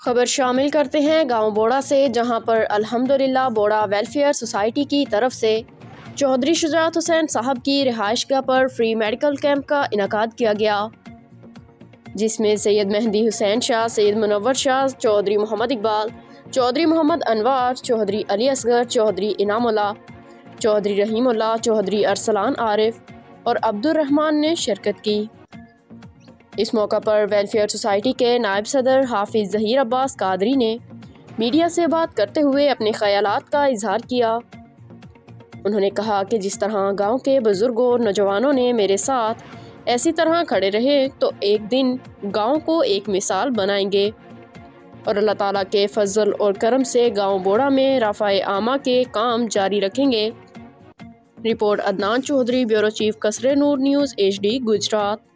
خبر شامل کرتے ہیں گاؤں بوڑا سے، جہاں پر الحمدللہ بوڑا ویلفیئر سوسائٹی کی طرف سے چودھری شجاعت حسین صاحب کی رہائش گاہ پر فری میڈیکل کیمپ کا انعقاد کیا گیا، جس میں سید مہدی حسین شاہ، سید منور شاہ، چودھری محمد اقبال، چودھری محمد انوار، چودھری علی اصغر، چودھری انعام اللہ، چودھری رحیم اللہ، چودھری ارسلان عارف اور عبد الرحمن نے شرکت کی۔ اس موقع پر ویلفیئر سوسائٹی کے نائب صدر حافظ ظہیر عباس قادری نے میڈیا سے بات کرتے ہوئے اپنے خیالات کا اظہار کیا۔ انہوں نے کہا کہ جس طرح گاؤں کے بزرگوں اور نوجوانوں نے میرے ساتھ ایسی طرح کھڑے رہے تو ایک دن گاؤں کو ایک مثال بنائیں گے، اور اللہ تعالیٰ کے فضل اور کرم سے گاؤں بوڑا میں رفع عامہ کے کام جاری رکھیں گے۔ Report Adnan Chaudhry, bureau chief Qasr-e Noor news HD Gujarat.